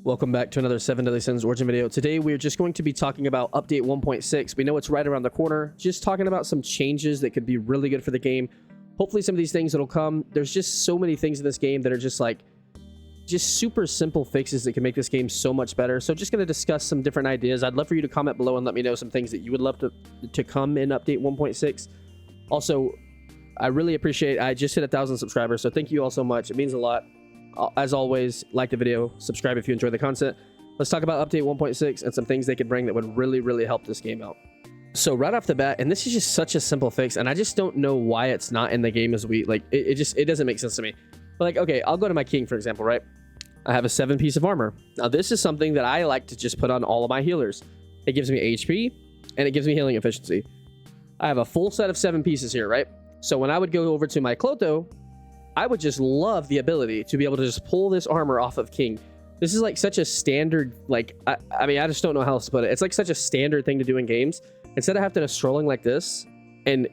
Welcome back to another 7 Deadly Sins origin video. Today we're just going to be talking about update 1.6. We know it's right around the corner. Just talking about some changes that could be really good for the game. Hopefully some of these things that'll come. There's just so many things in this game that are just super simple fixes that can make this game so much better. So just going to discuss some different ideas. I'd love for you to comment below and let me know some things that you would love to come in update 1.6. Also, I really appreciate I just hit 1,000 subscribers, so thank you all so much. It means a lot. As always, like the video, subscribe if you enjoy the content. Let's talk about update 1.6 and some things they could bring that would really help this game out. So right off the bat, and this is just such a simple fix, and I just don't know why it's not in the game as it doesn't make sense to me. But okay, I'll go to my king, for example, right? I have a 7-piece of armor. Now this is something that I like to just put on all of my healers. It gives me HP and it gives me healing efficiency. I have a full set of 7 pieces here, right? So when I would go over to my Clotho, I would just love the ability to be able to just pull this armor off of king. This is like such a standard, I mean, I just don't know how else to put it. It's like such a standard thing to do in games. Instead of having to strolling like this and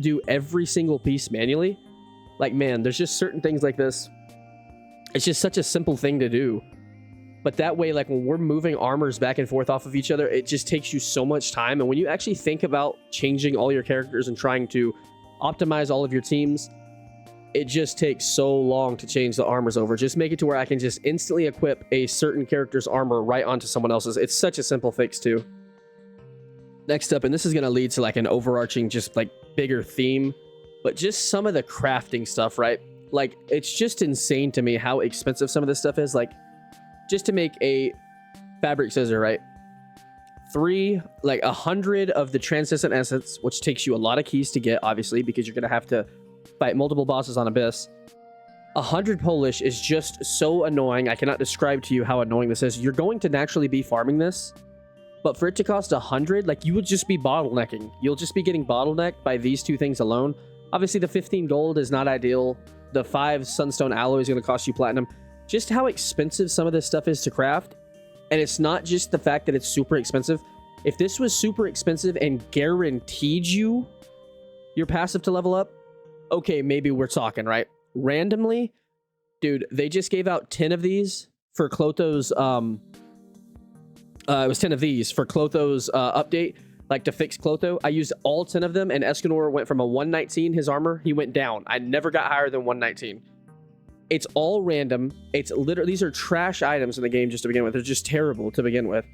do every single piece manually, like, man, there's just certain things like this. It's just such a simple thing to do. But that way, like when we're moving armors back and forth off of each other, it just takes you so much time. And when you actually think about changing all your characters and trying to optimize all of your teams, it just takes so long to change the armors over. Just make it to where I can just instantly equip a certain character's armor right onto someone else's. It's such a simple fix too. Next up, and this is going to lead to like an overarching, just like bigger theme, but just some of the crafting stuff, right? Like, it's just insane to me how expensive some of this stuff is. Like, just to make a fabric scissor, right? 100 of the transcendent essence, which takes you a lot of keys to get, obviously, because you're going to have to fight multiple bosses on Abyss. 100 Polish is just so annoying. I cannot describe to you how annoying this is. You're going to naturally be farming this, but for it to cost 100, like, you would just be bottlenecking. You'll just be getting bottlenecked by these two things alone. Obviously, the 15 gold is not ideal. The 5 sunstone alloy is going to cost you platinum. Just how expensive some of this stuff is to craft. And it's not just the fact that it's super expensive. If this was super expensive and guaranteed you your passive to level up, okay, maybe we're talking, right? Randomly, dude, they just gave out 10 of these for Clotho's, it was 10 of these for Clotho's update, like to fix Clotho. I used all 10 of them, and Escanor went from a 119, his armor, he went down. I never got higher than 119. It's all random. It's literally, these are trash items in the game just to begin with. They're just terrible to begin with,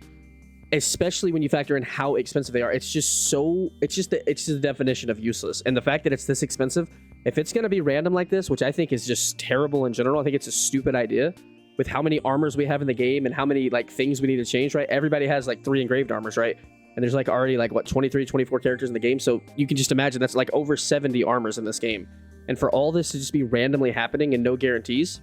especially when you factor in how expensive they are. It's just so, it's just the definition of useless. And the fact that it's this expensive, if it's going to be random like this, which I think is just terrible in general, I think it's a stupid idea with how many armors we have in the game and how many like things we need to change, right? Everybody has like 3 engraved armors, right? And there's like already like what, 23, 24 characters in the game. So you can just imagine that's like over 70 armors in this game. And for all this to just be randomly happening and no guarantees,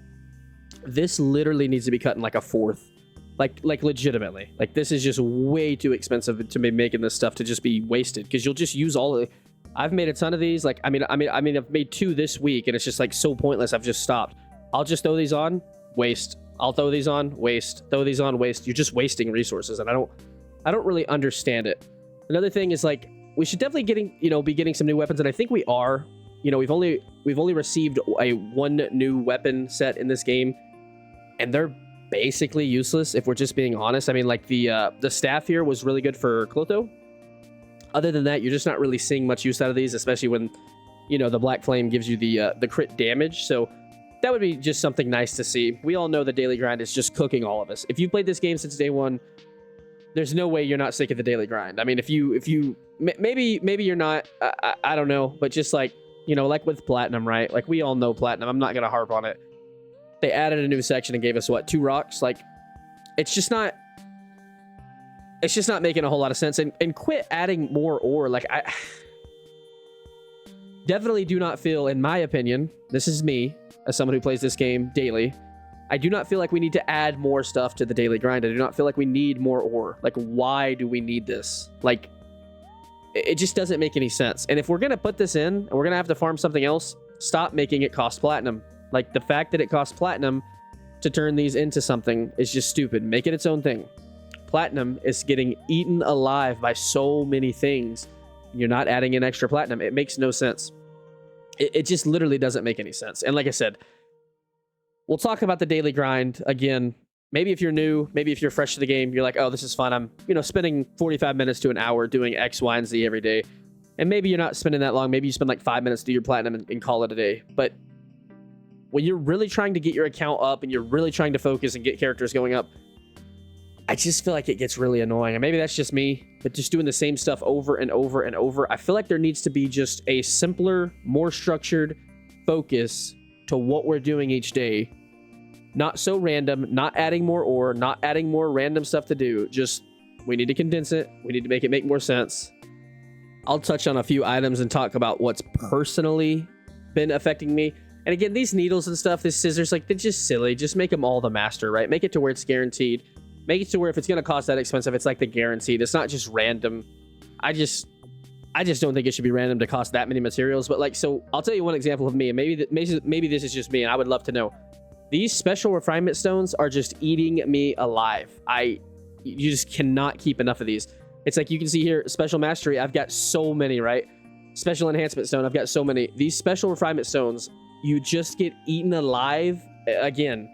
this literally needs to be cut in like a fourth. Like legitimately. Like, this is just way too expensive to be making this stuff to just be wasted, because you'll just use all of it. I've made a ton of these. Like, I mean, I've made 2 this week, and it's just like so pointless. I've just stopped. I'll just throw these on, waste. I'll throw these on, waste. Throw these on, waste. You're just wasting resources, and I don't really understand it. Another thing is, like, we should definitely be getting some new weapons, and I think we are. You know, we've only received one new weapon set in this game, and they're basically useless if we're just being honest. I mean, like, the staff here was really good for Clotho. Other than that, you're just not really seeing much use out of these, especially when, you know, the Black Flame gives you the crit damage. So that would be just something nice to see. We all know the daily grind is just cooking all of us. If you've played this game since day one, there's no way you're not sick of the daily grind. I mean, if you maybe you're not, I don't know, but just like, you know, like with platinum, right? Like, we all know platinum. I'm not gonna harp on it. They added a new section and gave us what, 2 rocks? Like, it's just not making a whole lot of sense. And quit adding more ore. Like, I definitely do not feel, in my opinion, this is me as someone who plays this game daily, I do not feel like we need to add more stuff to the daily grind. I do not feel like we need more ore. Like, why do we need this? Like, it just doesn't make any sense. And if we're gonna put this in and we're gonna have to farm something else, stop making it cost platinum. Like, the fact that it costs platinum to turn these into something is just stupid. Make it its own thing. Platinum is getting eaten alive by so many things. You're not adding in extra platinum. It makes no sense. It just literally doesn't make any sense. And like I said, we'll talk about the daily grind again Maybe if you're new, maybe if you're fresh to the game, you're like, oh, this is fun. I'm, spending 45 minutes to an hour doing X, Y, and Z every day. And maybe you're not spending that long. Maybe you spend like 5 minutes to do your platinum and call it a day. But when you're really trying to get your account up and you're really trying to focus and get characters going up, I just feel like it gets really annoying. And maybe that's just me, but just doing the same stuff over and over and over. I feel like there needs to be just a simpler, more structured focus to what we're doing each day. Not so random, not adding more ore, not adding more random stuff to do. Just, we need to condense it. We need to make it make more sense. I'll touch on a few items and talk about what's personally been affecting me. And again, these needles and stuff, these scissors, like, they're just silly. Just make them all the master, right? Make it to where it's guaranteed. Make it to where if it's going to cost that expensive, it's like the guaranteed. It's not just random. I just don't think it should be random to cost that many materials. But like, so I'll tell you one example of me, and maybe this is just me, and I would love to know. These special refinement stones are just eating me alive. You just cannot keep enough of these. It's like you can see here, special mastery, I've got so many, right? Special enhancement stone, I've got so many. These special refinement stones, you just get eaten alive. Again,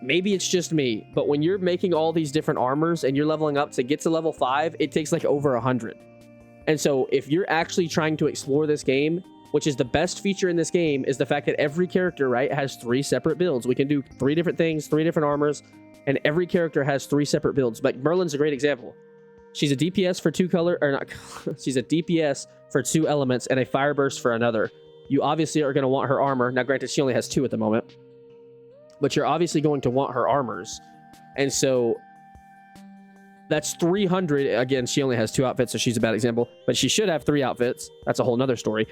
maybe it's just me, but when you're making all these different armors and you're leveling up to get to level 5, it takes like over 100. And so if you're actually trying to explore this game, which is the best feature in this game, is the fact that every character, right, has 3 separate builds. We can do 3 different things, 3 different armors, and every character has 3 separate builds. Like Merlin's a great example. She's a DPS for 2 color, or not, she's a DPS for 2 elements and a fire burst for another. You obviously are going to want her armor. Now, granted, she only has 2 at the moment, but you're obviously going to want her armors. And so that's 300. Again, she only has 2 outfits, so she's a bad example, but she should have 3 outfits. That's a whole nother story.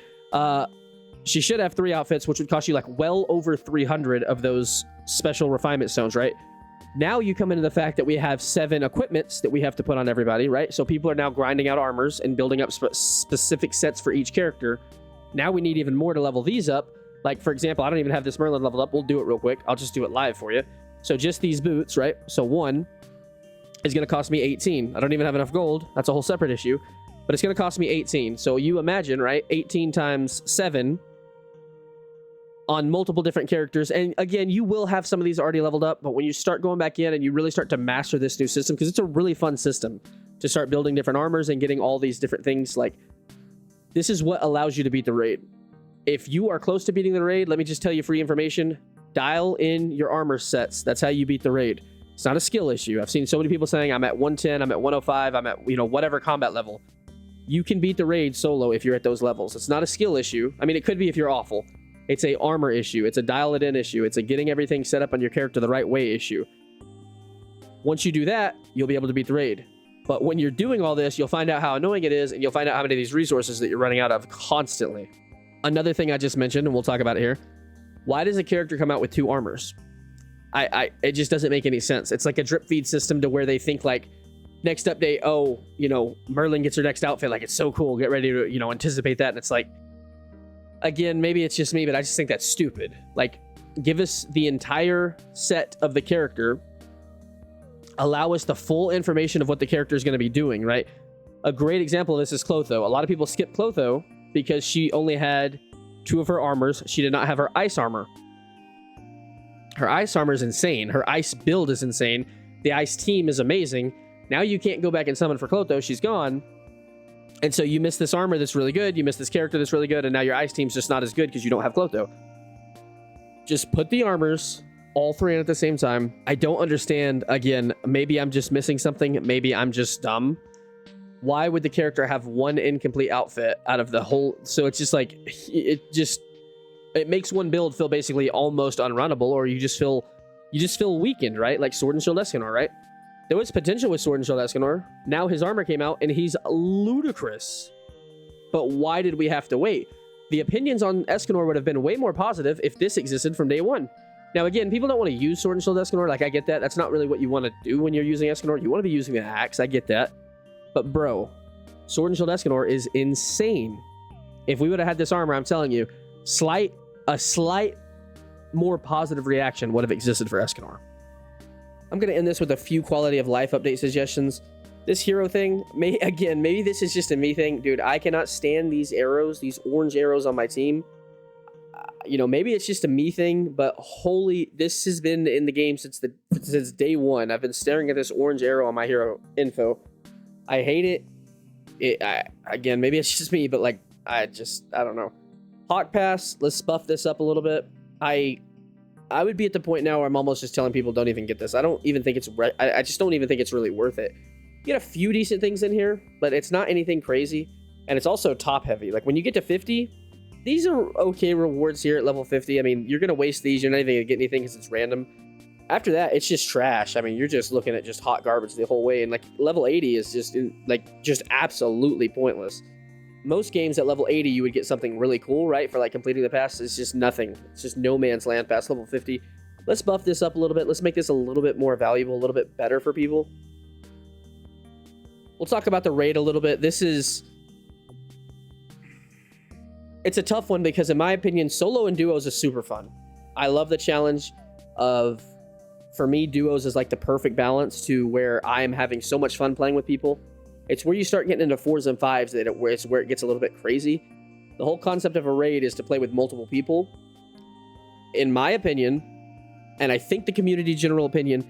She should have 3 outfits, which would cost you like well over 300 of those special refinement stones, right? Now you come into the fact that we have 7 equipments that we have to put on everybody, right? So people are now grinding out armors and building up specific sets for each character. Now we need even more to level these up. Like, for example, I don't even have this Merlin leveled up. We'll do it real quick. I'll just do it live for you. So just these boots, right? So one is going to cost me 18. I don't even have enough gold. That's a whole separate issue. But it's going to cost me 18. So you imagine, right? 18 times 7 on multiple different characters. And again, you will have some of these already leveled up, but when you start going back in and you really start to master this new system, because it's a really fun system to start building different armors and getting all these different things, like, this is what allows you to beat the raid. If you are close to beating the raid, let me just tell you free information. Dial in your armor sets. That's how you beat the raid. It's not a skill issue. I've seen so many people saying, I'm at 110, I'm at 105, I'm at, whatever combat level. You can beat the raid solo if you're at those levels. It's not a skill issue. I mean, it could be if you're awful. It's a armor issue. It's a dial it in issue. It's a getting everything set up on your character the right way issue. Once you do that, you'll be able to beat the raid. But when you're doing all this, you'll find out how annoying it is, and you'll find out how many of these resources that you're running out of constantly. Another thing I just mentioned, and we'll talk about it here. Why does a character come out with 2 armors? It just doesn't make any sense. It's like a drip feed system to where they think like, next update, oh, Merlin gets her next outfit. Like, it's so cool. Get ready to, anticipate that. And it's like, again, maybe it's just me, but I just think that's stupid. Like, give us the entire set of the character. Allow us the full information of what the character is going to be doing, right? A great example of this is Clotho. A lot of people skip Clotho because she only had 2 of her armors. She did not have her ice armor. Her ice armor is insane. Her ice build is insane. The ice team is amazing. Now you can't go back and summon for Clotho. She's gone. And so you miss this armor that's really good. You miss this character that's really good. And now your ice team's just not as good because you don't have Clotho. Just put the armors all 3 in at the same time. I don't understand. Again, maybe I'm just missing something. Maybe I'm just dumb. Why would the character have 1 incomplete outfit out of the whole? So it's just like, it makes one build feel basically almost unrunnable, or you just feel weakened, right? Like Sword and Shield Escanor, right? There was potential with Sword and Shield Escanor. Now his armor came out and he's ludicrous. But why did we have to wait? The opinions on Escanor would have been way more positive if this existed from day 1. Now, again, people don't want to use Sword and Shield Escanor. Like, I get that. That's not really what you want to do when you're using Escanor. You want to be using the axe. I get that. But, bro, Sword and Shield Escanor is insane. If we would have had this armor, I'm telling you, a slight more positive reaction would have existed for Escanor. I'm going to end this with a few quality of life update suggestions. This hero thing, maybe this is just a me thing. Dude, I cannot stand these arrows, these orange arrows on my team. You know, maybe it's just a me thing, but holy, this has been in the game since day one. I've been staring at this orange arrow on my hero info. I hate it. Again, maybe it's just me, but like, I don't know. Hawk Pass, let's buff this up a little bit. I would be at the point now where I'm almost just telling people don't even get this. I don't even think it's I just don't even think it's really worth it. You get a few decent things in here, but it's not anything crazy, and it's also top heavy. Like when you get to 50, these are okay rewards here at level 50. I mean, you're gonna waste these. You're not even gonna get anything because it's random. After that, it's just trash. I mean, you're just looking at just hot garbage the whole way, and like level 80 is just absolutely pointless. Most games at level 80, you would get something really cool, right? For like completing the pass. It's just nothing. It's just no man's land past level 50. Let's buff this up a little bit. Let's make this a little bit more valuable, a little bit better for people. We'll talk about the raid a little bit. It's a tough one because in my opinion, solo and duos is super fun. I love the challenge of, for me, duos is like the perfect balance to where I am having so much fun playing with people. It's where you start getting into 4s and 5s where it gets a little bit crazy. The whole concept of a raid is to play with multiple people. In my opinion, and I think the community general opinion,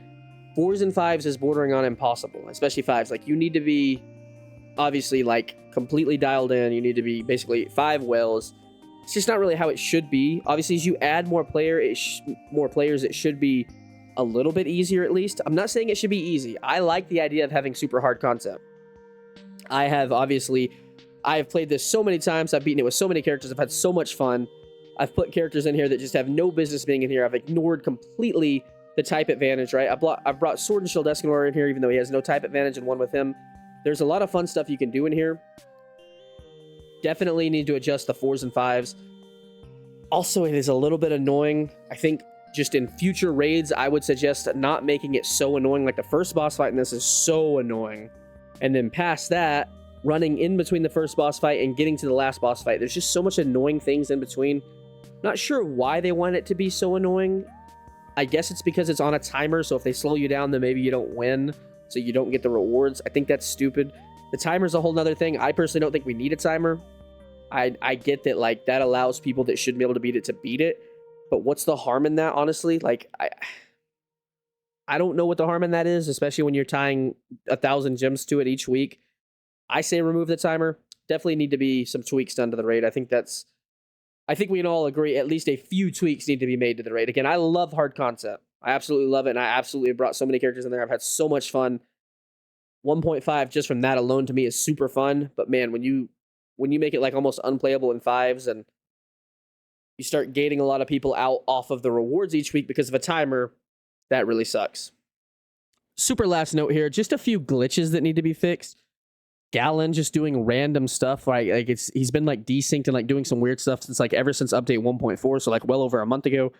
4s and 5s is bordering on impossible, especially 5s. Like you need to be obviously like completely dialed in. You need to be basically 5 whales. It's just not really how it should be. Obviously, as you add more players, it should be a little bit easier at least. I'm not saying it should be easy. I like the idea of having super hard concept. I have played this so many times. I've beaten it with so many characters. I've had so much fun. I've put characters in here that just have no business being in here. I've ignored completely the type advantage, right? I've brought Sword and Shield Escanor in here, even though he has no type advantage and one with him. There's a lot of fun stuff you can do in here. Definitely need to adjust the 4s and 5s. Also, it is a little bit annoying. I think just in future raids, I would suggest not making it so annoying. Like the first boss fight in this is so annoying. And then past that, running in between the first boss fight and getting to the last boss fight, there's just so much annoying things in between. Not sure why they want it to be so annoying. I guess it's because it's on a timer, so if they slow you down, then maybe you don't win, so you don't get the rewards. I think that's stupid. The timer's a whole nother thing. I personally don't think we need a timer. I get that, like, that allows people that shouldn't be able to beat it to beat it, but what's the harm in that, honestly? Like, I don't know what the harm in that is, especially when you're tying 1,000 gems to it each week. I say remove the timer. Definitely need to be some tweaks done to the raid. I think we can all agree at least a few tweaks need to be made to the raid. Again, I love hard concept. I absolutely love it, and I absolutely have brought so many characters in there. I've had so much fun. 1.5 just from that alone to me is super fun, but man, when you make it like almost unplayable in 5s and you start gating a lot of people out off of the rewards each week because of a timer, that really sucks. Super last note here, just a few glitches that need to be fixed. Gallon just doing random stuff, like he's been like desynced and like doing some weird stuff since ever since update 1.4, so like well over a month ago.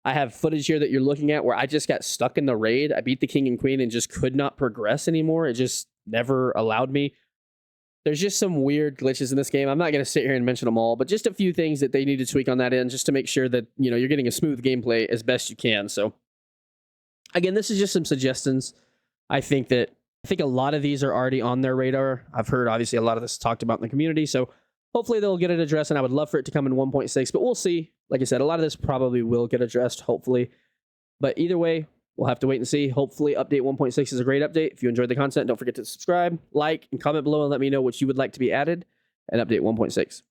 I have footage here that you're looking at where I just got stuck in the raid. I beat the king and queen and just could not progress anymore. It just never allowed me. There's just some weird glitches in this game. I'm not going to sit here and mention them all, but just a few things that they need to tweak on that end just to make sure that, you know, you're getting a smooth gameplay as best you can. So again, this is just some suggestions. I think a lot of these are already on their radar. I've heard obviously a lot of this talked about in the community, so hopefully they'll get it addressed, and I would love for it to come in 1.6, but we'll see. Like I said, a lot of this probably will get addressed, hopefully. But either way, we'll have to wait and see. Hopefully update 1.6 is a great update. If you enjoyed the content, don't forget to subscribe, like, and comment below and let me know what you would like to be added in update 1.6.